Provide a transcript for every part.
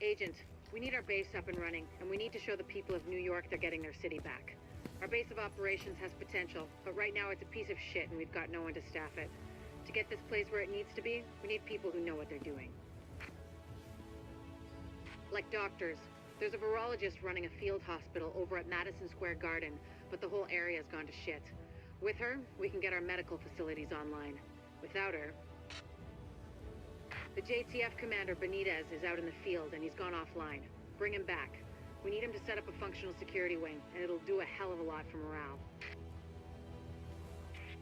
Agent, we need our base up and running, and we need to show the people of New York they're getting their city back. Our base of operations has potential, but right now it's a piece of shit and we've got no one to staff it. To get this place where it needs to be, we need people who know what they're doing. Like doctors. There's a virologist running a field hospital over at Madison Square Garden, but the whole area's gone to shit. With her, we can get our medical facilities online. Without her... The JTF commander, Benitez, is out in the field and he's gone offline. Bring him back. We need him to set up a functional security wing, and it'll do a hell of a lot for morale.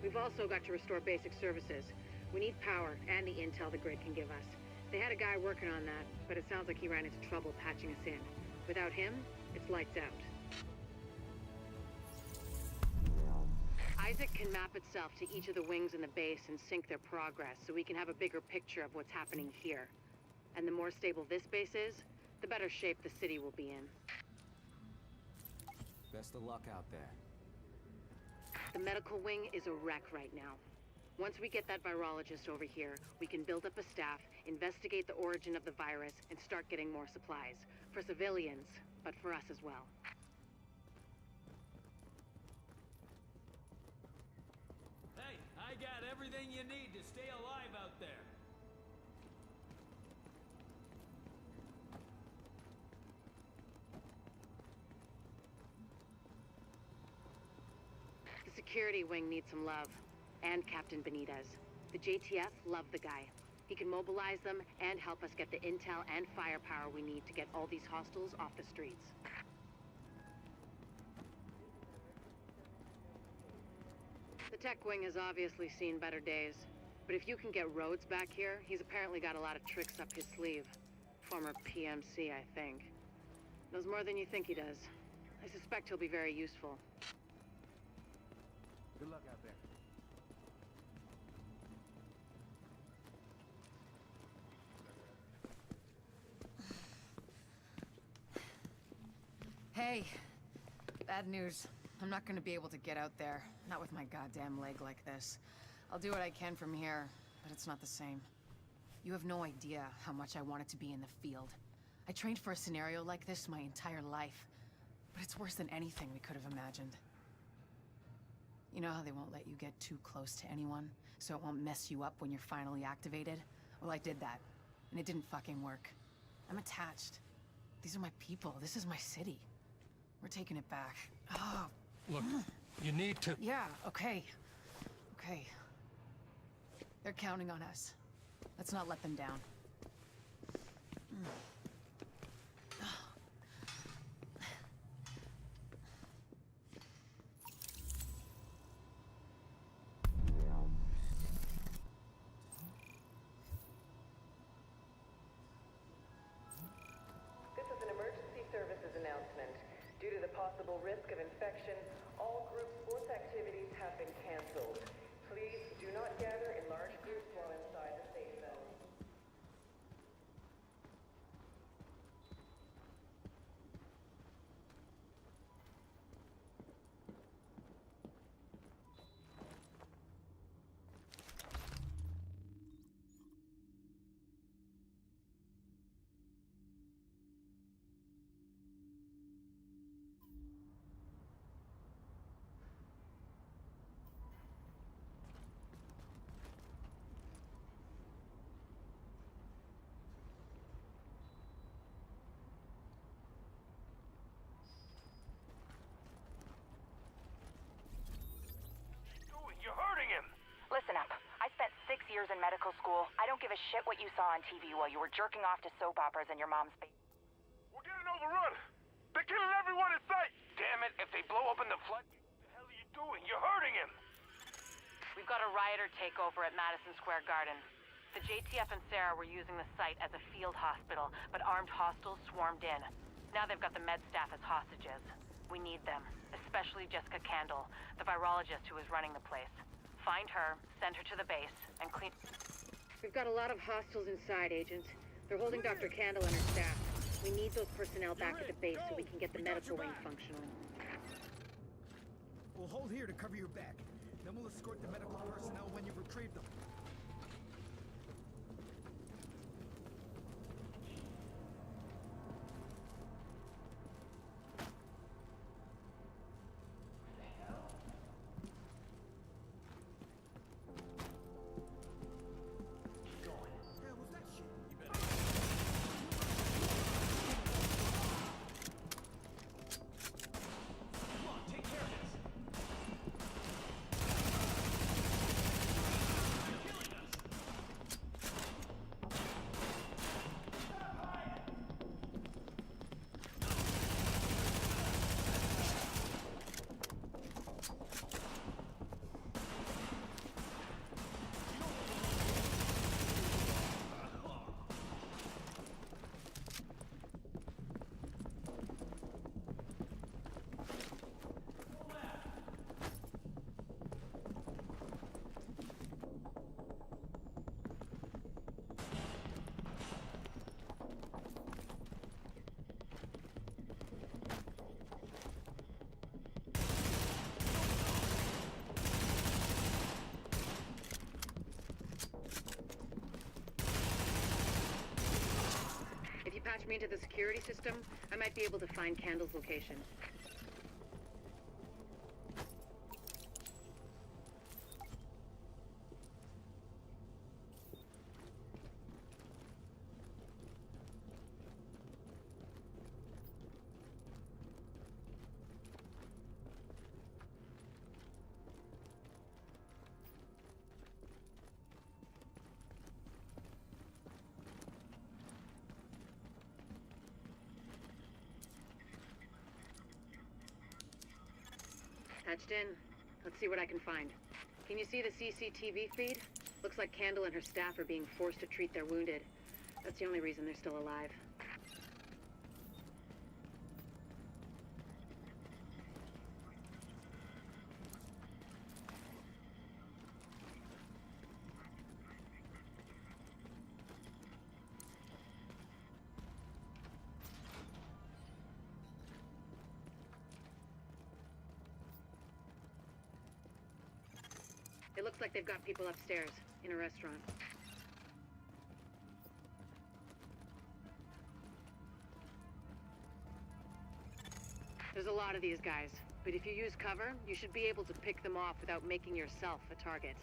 We've also got to restore basic services. We need power and the intel the grid can give us. They had a guy working on that, but it sounds like he ran into trouble patching us in. Without him, it's lights out. Isaac can map itself to each of the wings in the base and sync their progress so we can have a bigger picture of what's happening here. And the more stable this base is, the better shape the city will be in. Best of luck out there. The medical wing is a wreck right now. Once we get that virologist over here, we can build up a staff, investigate the origin of the virus, and start getting more supplies. For civilians, but for us as well. Hey, I got everything you need to stay alive out there. The security wing needs some love. And Captain Benitez. The JTF love the guy. He can mobilize them and help us get the intel and firepower we need to get all these hostiles off the streets. The tech wing has obviously seen better days. But if you can get Rhodes back here, he's apparently got a lot of tricks up his sleeve. Former PMC, I think. Knows more than you think he does. I suspect he'll be very useful. Good luck out there. Hey, bad news. I'm not gonna be able to get out there. Not with my goddamn leg like this. I'll do what I can from here, but it's not the same. You have no idea how much I wanted to be in the field. I trained for a scenario like this my entire life, but it's worse than anything we could have imagined. You know how they won't let you get too close to anyone, so it won't mess you up when you're finally activated? Well, I did that, and it didn't fucking work. I'm attached. These are my people. This is my city. We're taking it back. Oh. Look, you need to... Yeah, okay. Okay. They're counting on us. Let's not let them down. This is an emergency services announcement. Due to the possible risk of infection, all group sports activities have been canceled. Please do not gather in large groups while inside the safe zone. You're hurting him! Listen up. I spent 6 years in medical school. I don't give a shit what you saw on TV while you were jerking off to soap operas in your mom's basement. We're getting overrun! They're killing everyone in sight! Damn it, if they blow open the flood... What the hell are you doing? You're hurting him! We've got a rioter takeover at Madison Square Garden. The JTF and Sarah were using the site as a field hospital, but armed hostiles swarmed in. Now they've got the med staff as hostages. We need them, especially Jessica Candle, the virologist who is running the place. Find her, send her to the base, and clean... We've got a lot of hostiles inside, Agent. They're holding Dr. Candle and her staff. We need those personnel back at the base so we can get the medical wing functional. We'll hold here to cover your back. Then we'll escort the medical personnel when you've retrieved them. me into the security system, I might be able to find Candle's location. Patched in. Let's see what I can find. Can you see the CCTV feed? Looks like Candle and her staff are being forced to treat their wounded. That's the only reason they're still alive. It looks like they've got people upstairs, in a restaurant. There's a lot of these guys, but if you use cover, you should be able to pick them off without making yourself a target.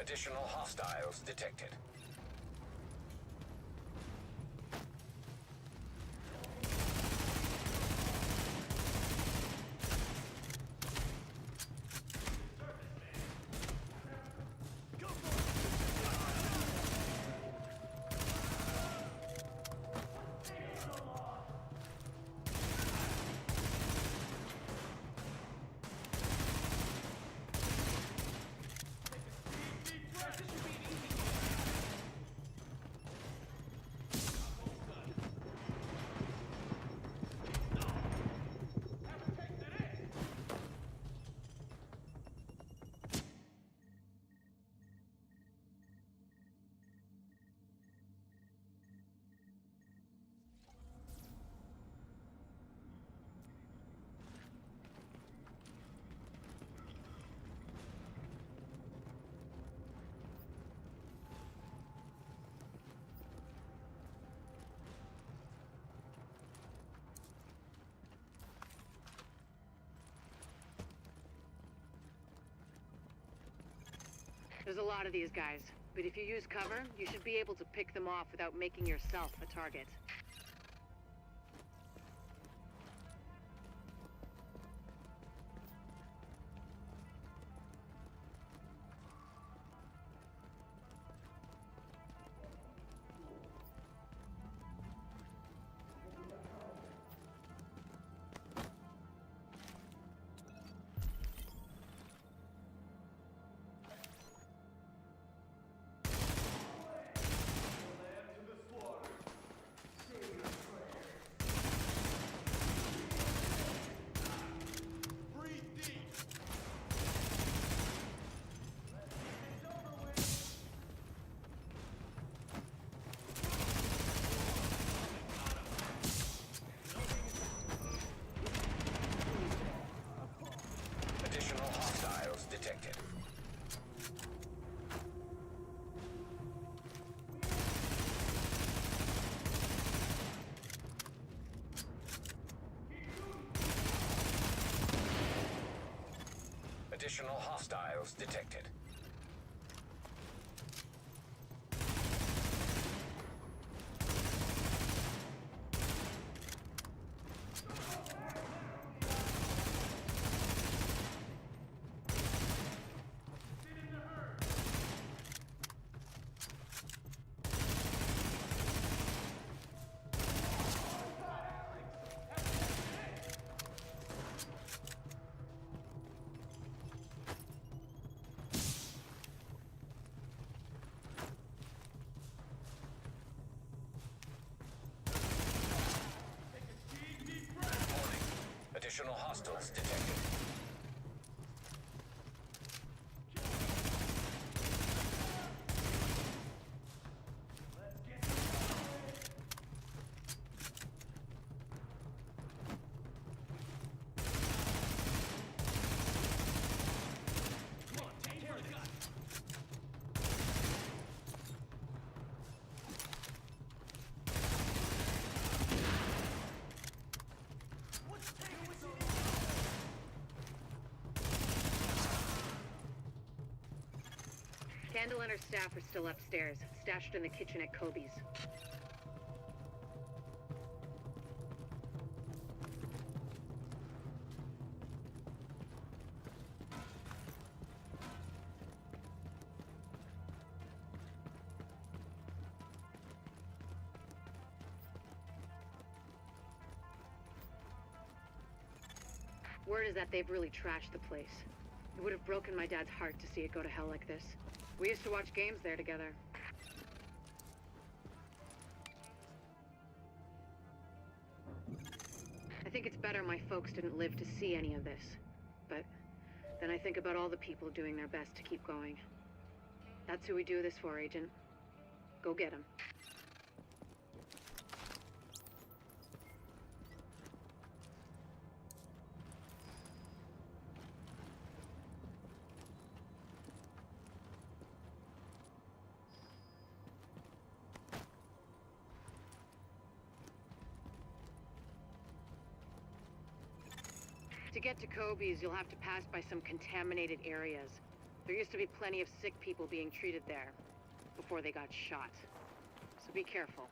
Additional hostiles detected. There's a lot of these guys, but if you use cover, you should be able to pick them off without making yourself a target. detected. Additional hostiles detected. Hostiles detected. Candle and her staff are still upstairs, stashed in the kitchen at Kobe's. Word is that they've really trashed the place. It would have broken my dad's heart to see it go to hell like this. We used to watch games there together. I think it's better my folks didn't live to see any of this. But then I think about all the people doing their best to keep going. That's who we do this for, Agent. Go get 'em. To get to Kobe's, you'll have to pass by some contaminated areas. There used to be plenty of sick people being treated there before they got shot. So be careful.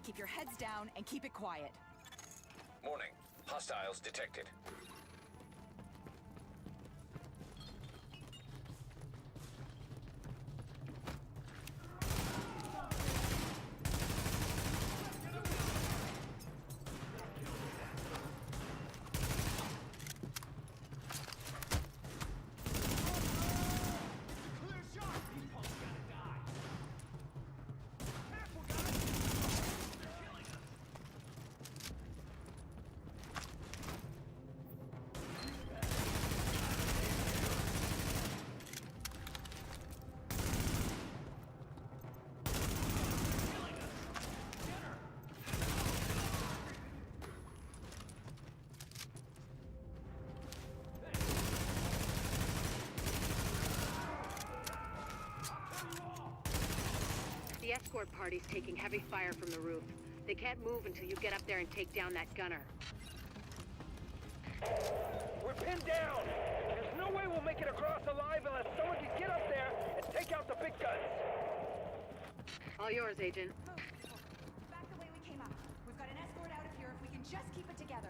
Keep your heads down and keep it quiet. Warning. Hostiles detected. escort party's taking heavy fire from the roof. They can't move until you get up there and take down that gunner. We're pinned down. There's no way we'll make it across alive unless someone can get up there and take out the big guns. All yours, Agent. Move. Back the way we came up. We've got an escort out of here if we can just keep it together.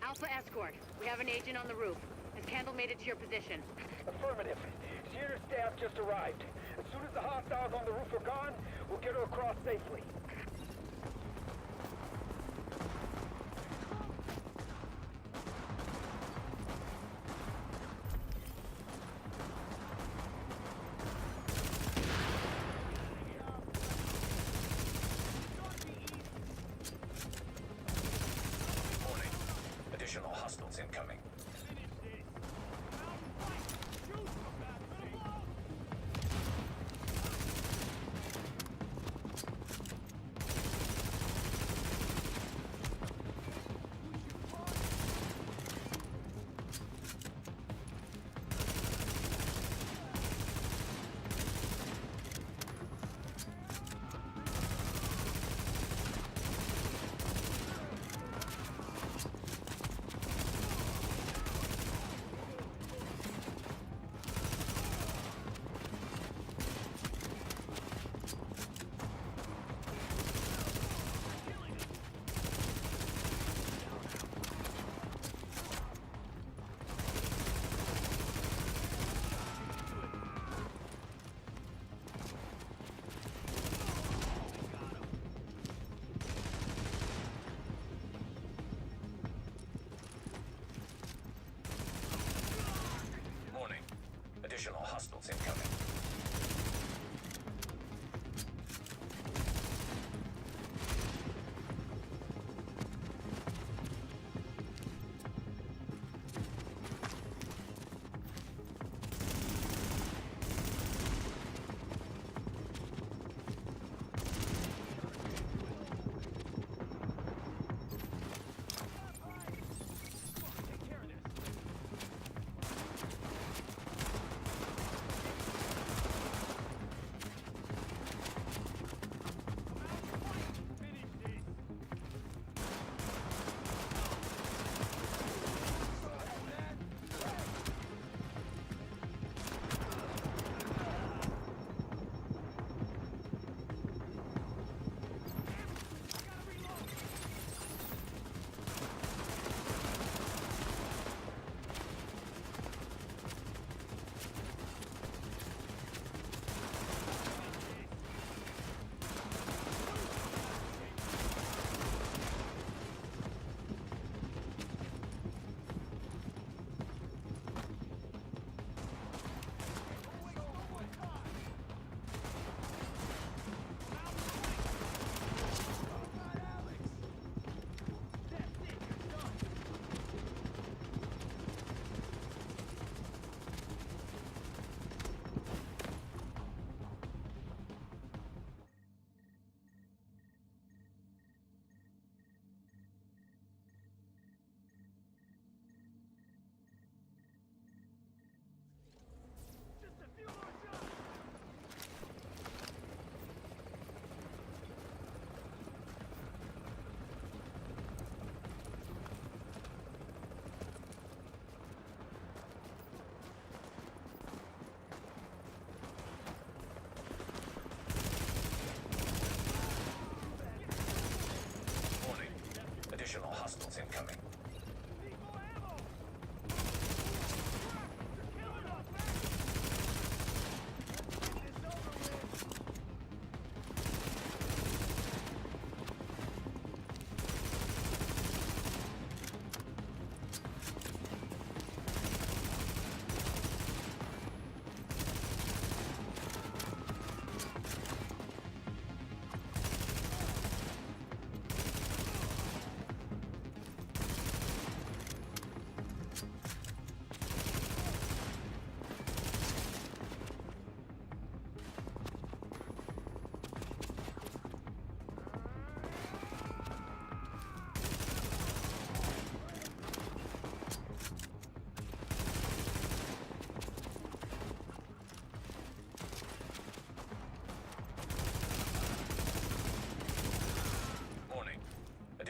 Alpha Escort, we have an agent on the roof. Has Candle made it to your position? Affirmative. Theater staff just arrived. As soon as the hostiles on the roof are gone, we'll get her across safely. Warning. Additional hostiles incoming. Warning. Additional hostiles incoming.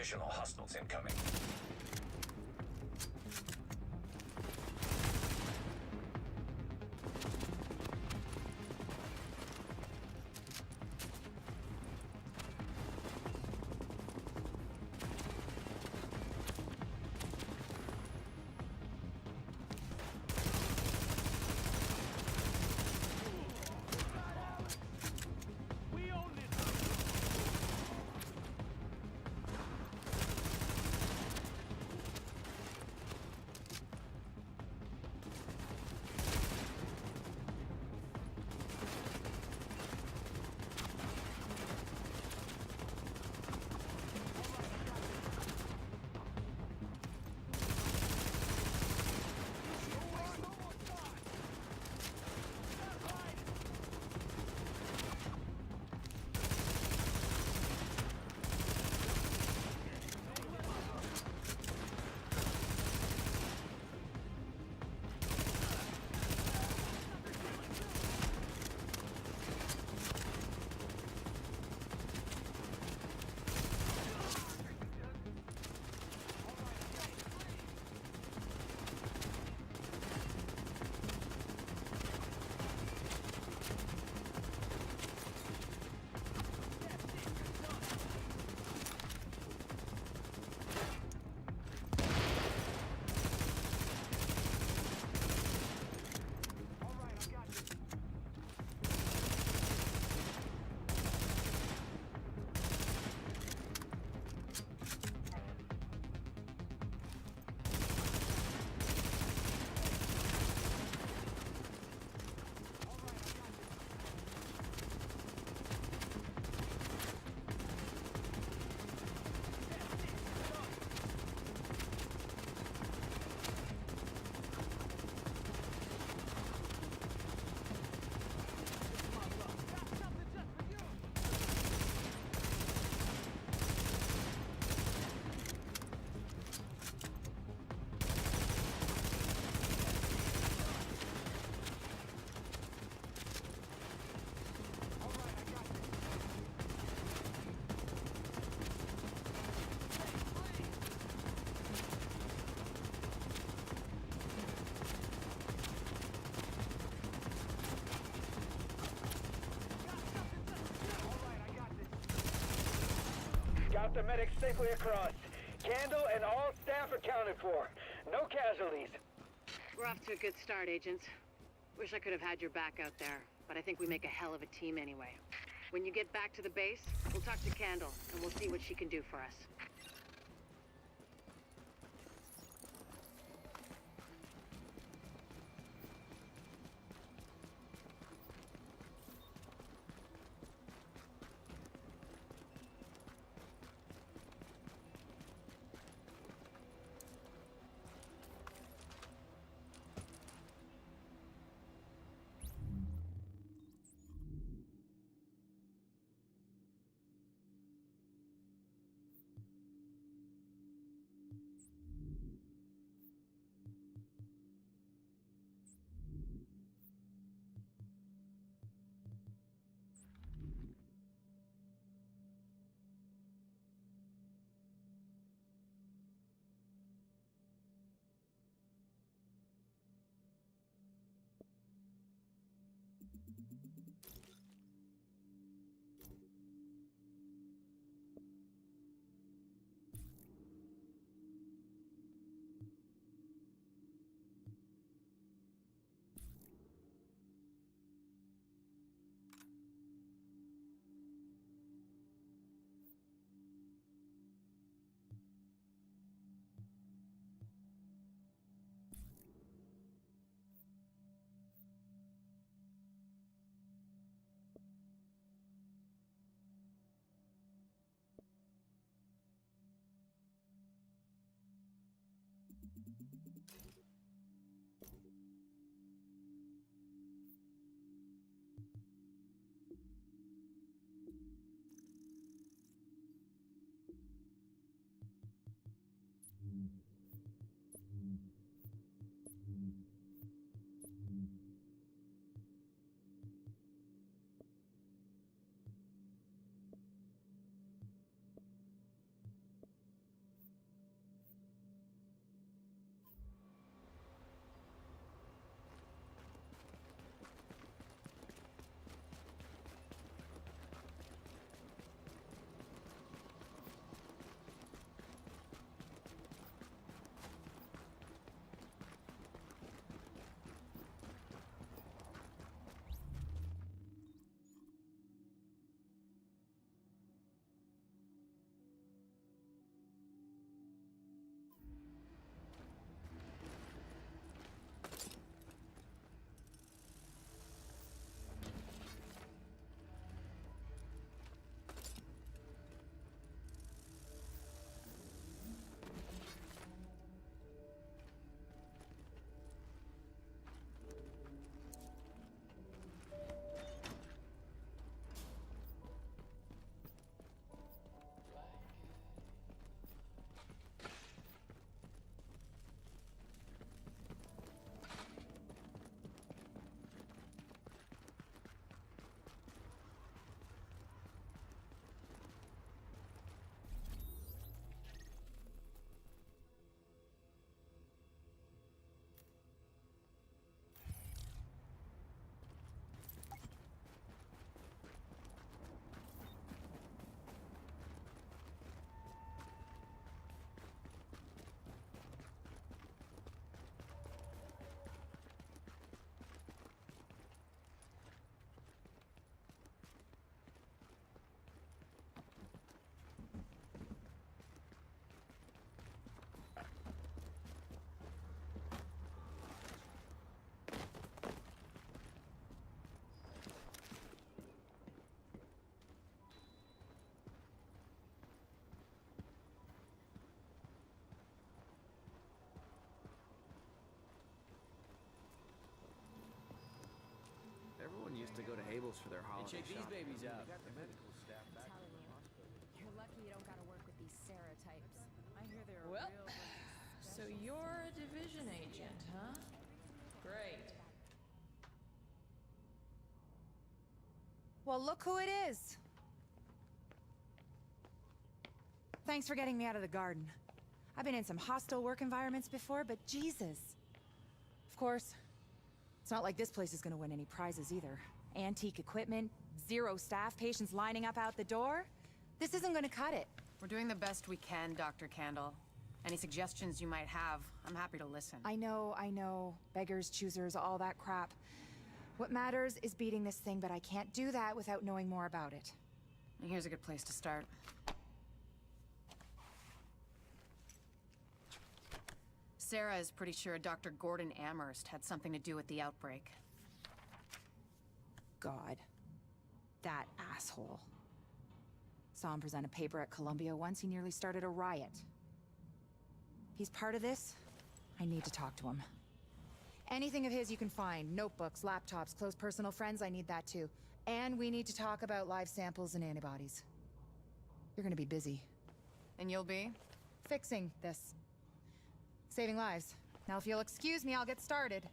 Additional hostiles incoming. Got the medic safely across. Candle and all staff accounted for. No casualties. We're off to a good start, agents. Wish I could have had your back out there, but I think we make a hell of a team anyway. When you get back to the base, we'll talk to Candle, and we'll see what she can do for us. to go to Abel's for their Hey, holiday check these shopping. babies out. I'm telling you, you're lucky you don't gotta work with these Sarah types. I hear they're Well, real. so you're a division agent, huh? Great. Well, look who it is. Thanks for getting me out of the garden. I've been in some hostile work environments before, but Jesus. Of course, it's not like this place is gonna win any prizes either. Antique equipment, 0 staff, patients lining up out the door. This isn't gonna cut it. We're doing the best we can, Dr. Candle. Any suggestions you might have, I'm happy to listen. I know. Beggars, choosers, all that crap. What matters is beating this thing, but I can't do that without knowing more about it. And here's a good place to start. Sarah is pretty sure Dr. Gordon Amherst had something to do with the outbreak. God. That asshole. Saw him present a paper at Columbia once. He nearly started a riot. He's part of this. I need to talk to him. Anything of his you can find. Notebooks, laptops, close personal friends, I need that too. And we need to talk about live samples and antibodies. You're gonna be busy. And you'll be? Fixing this. Saving lives. Now if you'll excuse me, I'll get started.